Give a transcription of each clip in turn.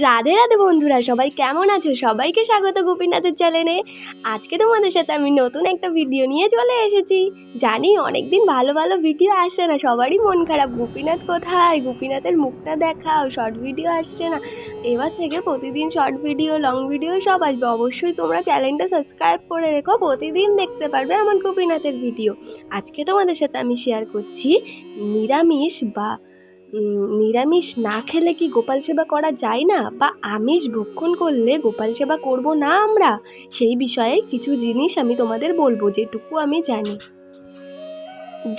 রাধে রাধে বন্ধুরা, সবাই কেমন আছো? সবাইকে স্বাগত গোপীনাথের চ্যানেলে। আজকে তোমাদের সাথে আমি নতুন একটা ভিডিও নিয়ে চলে এসেছি। জানি অনেকদিন ভালো ভালো ভিডিও আসছে না, সবারই মন খারাপ, গোপীনাথ কোথায়, গোপীনাথের মুখটা দেখাও, শর্ট ভিডিও আসছে না। এবার থেকে প্রতিদিন শর্ট ভিডিও, লং ভিডিও সব আসবে। অবশ্যই তোমরা চ্যানেলটা সাবস্ক্রাইব করে রেখো, প্রতিদিন দেখতে পারবে আমার গোপীনাথের ভিডিও। আজকে তোমাদের সাথে আমি শেয়ার করছি নিরামিষ না খেলে কি গোপাল সেবা করা যায় না, বা আমিষ ভক্ষণ করলে গোপাল সেবা করব না আমরা, সেই বিষয়ে কিছু জিনিস আমি তোমাদের বলবো যেটুকু আমি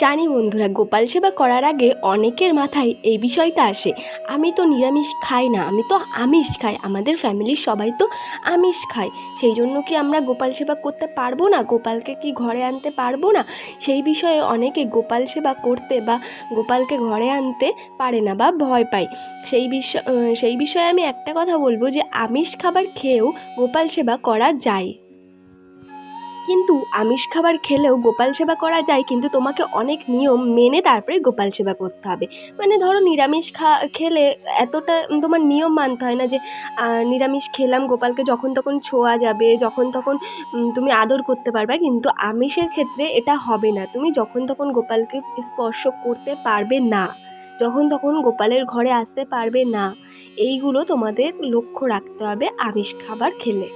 জানি বন্ধুরা, গোপাল সেবা করার আগে অনেকের মাথায় এই বিষয়টা আসে, আমি তো নিরামিষ খাই না, আমি তো আমিষ খাই, আমাদের ফ্যামিলির সবাই তো আমিষ খায়, সেই জন্য কি আমরা গোপাল সেবা করতে পারবো না, গোপালকে কি ঘরে আনতে পারবো না। সেই বিষয়ে অনেকে গোপাল সেবা করতে বা গোপালকে ঘরে আনতে পারে না বা ভয় পায়। সেই বিষয়ে আমি একটা কথা বলবো যে আমিষ খাবার খেয়েও গোপাল সেবা করা যায়। কিন্তু আমিষ খাবার খেলেও গোপাল সেবা করা যায়, কিন্তু তোমাকে অনেক নিয়ম মেনে তারপরে গোপাল সেবা করতে হবে। মানে ধরো নিরামিষ খেলে এতটা তোমার নিয়ম মানতে হয় না যে নিরামিষ খেলাম, গোপালকে যখন তখন ছোঁয়া যাবে, যখন তখন তুমি আদর করতে পারবে, কিন্তু আমিষের ক্ষেত্রে এটা হবে না, তুমি যখন তখন গোপালকে স্পর্শ করতে পারবে না, যখন তখন গোপালের ঘরে আসতে পারবে না। এইগুলো তোমাদের লক্ষ্য রাখতে হবে আমিষ খাবার খেলে।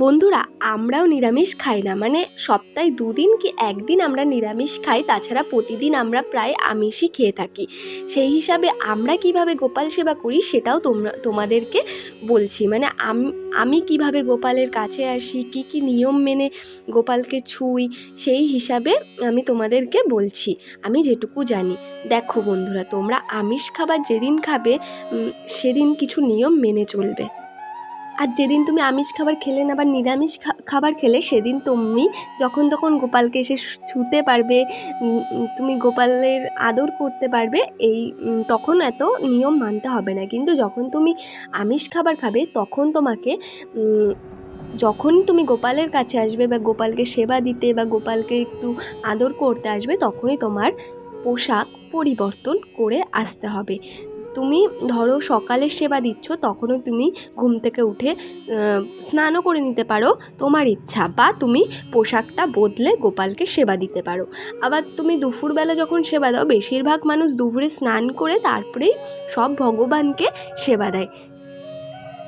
বন্ধুরা, আমরাও নিরামিষ খাই না, মানে সপ্তাহে 2 দিন কি 1 দিন আমরা নিরামিষ খাই, তাছাড়া প্রতিদিন আমরা প্রায় আমিষই খেয়ে থাকি। সেই হিসাবে আমরা কিভাবে গোপাল সেবা করি সেটাও তোমাদেরকে বলছি। মানে আমি কিভাবে গোপালের কাছে আসি, কি কি নিয়ম মেনে গোপালকে ছুঁই, সেই হিসাবে আমি তোমাদেরকে বলছি, আমি যেটুকু জানি। দেখো বন্ধুরা, তোমরা আমিষ খাবার যেদিন খাবে সেদিন কিছু নিয়ম মেনে চলবে। আর যেদিন তুমি আমিষ খাবার খেলে না বা নিরামিষ খাবার খেলে, সেদিন তুমি যখন তখন গোপালকে এসে ছুঁতে পারবে, তুমি গোপালের আদর করতে পারবে, তখন এত নিয়ম মানতে হবে না। কিন্তু যখন তুমি আমিষ খাবার খাবে, তখন তোমাকে যখনই তুমি গোপালের কাছে আসবে বা গোপালকে সেবা দিতে বা গোপালকে একটু আদর করতে আসবে, তখনই তোমার পোশাক পরিবর্তন করে আসতে হবে। তুমি ধরো সকালের সেবা দিচ্ছ, তখনও তুমি ঘুম থেকে উঠে স্নানও করে নিতে পারো, তোমার ইচ্ছা, বা তুমি পোশাকটা বদলে গোপালকে সেবা দিতে পারো। আবার তুমি দুপুরবেলা যখন সেবা দাও, বেশিরভাগ মানুষ দুপুরে স্নান করে তারপরেই সব ভগবানকে সেবা দেয়।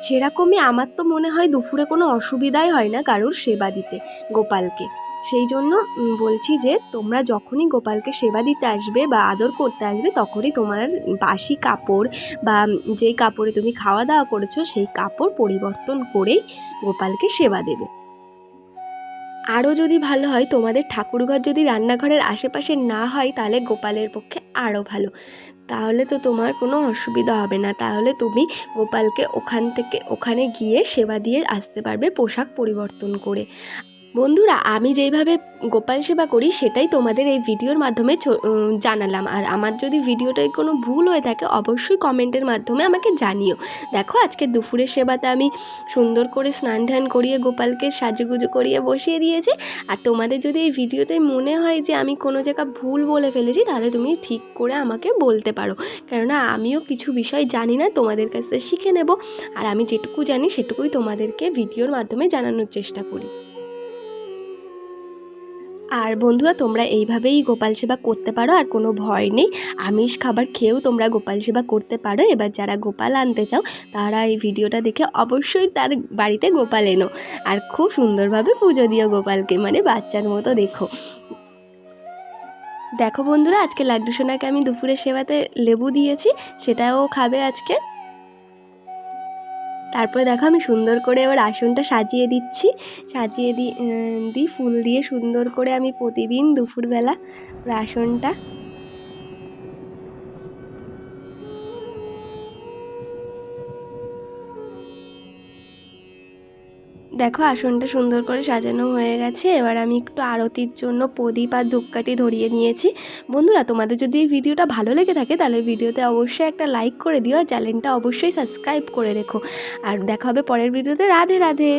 সেরকমই আমার তো মনে হয় দুপুরে কোনো অসুবিধাই হয় না কারোর সেবা দিতে গোপালকে। সেই জন্য বলছি যে তোমরা যখনই গোপালকে সেবা দিতে আসবে বা আদর করতে আসবে, তখনই তোমার বাসি কাপড় বা যেই কাপড়ে তুমি খাওয়া দাওয়া করেছো সেই কাপড় পরিবর্তন করেই গোপালকে সেবা দেবে। আরও যদি ভালো হয়, তোমাদের ঠাকুরঘর যদি রান্নাঘরের আশেপাশে না হয়, তাহলে গোপালের পক্ষে আরও ভালো। তাহলে তো তোমার কোনো অসুবিধা হবে না, তাহলে তুমি গোপালকে ওখানে গিয়ে সেবা দিয়ে আসতে পারবে পোশাক পরিবর্তন করে। বন্ধুরা, আমি যেইভাবে গোপাল সেবা করি সেটাই তোমাদের এই ভিডিওর মাধ্যমে জানালাম। আর আমার যদি ভিডিওটায় কোনো ভুল হয়ে থাকে, অবশ্যই কমেন্টের মাধ্যমে আমাকে জানিও। দেখো, আজকে দুপুরের সেবাতে আমি সুন্দর করে স্নান টান করিয়ে গোপালকে সাজুগুজু করিয়ে বসিয়ে দিয়েছি। আর তোমাদের যদি এই ভিডিওতে মনে হয় যে আমি কোনো জায়গা ভুল বলে ফেলেছি, তাহলে তুমি ঠিক করে আমাকে বলতে পারো, কেননা আমিও কিছু বিষয় জানি না, তোমাদের কাছ থেকে শিখে নেব। আর আমি যেটুকু জানি সেটুকুই তোমাদেরকে ভিডিওর মাধ্যমে জানানোর চেষ্টা করি। আর বন্ধুরা, তোমরা এইভাবেই গোপাল সেবা করতে পারো, আর কোনো ভয় নেই, আমিষ খাবার খেয়েও তোমরা গোপাল সেবা করতে পারো। এবার যারা গোপাল আনতে চাও, তারা এই ভিডিওটা দেখে অবশ্যই তার বাড়িতে গোপাল এনো, আর খুব সুন্দরভাবে পুজো দিও গোপালকে, মানে বাচ্চার মতো দেখো। দেখো বন্ধুরা, আজকে লাড্ডু সোনাকে আমি দুপুরের সেবাতে লেবু দিয়েছি, সেটাও খাবে আজকে। তারপরে দেখো, আমি সুন্দর করে ওর আসনটা সাজিয়ে দিই ফুল দিয়ে, সুন্দর করে আমি প্রতিদিন দুপুরবেলা ওর আসনটা। দেখো, আসনটা সুন্দর করে সাজানো হয়ে গেছে। এবার আমি একটু আরতির জন্য প্রদীপ আর ধূপকাঠি ধরিয়ে নিয়েছি। বন্ধুরা, তোমাদের যদি এই ভিডিওটা ভালো লেগে থাকে, তাহলে ভিডিওতে অবশ্যই একটা লাইক করে দিও, আর চ্যানেলটা অবশ্যই সাবস্ক্রাইব করে রেখো। আর দেখা হবে পরের ভিডিওতে। রাধে রাধে।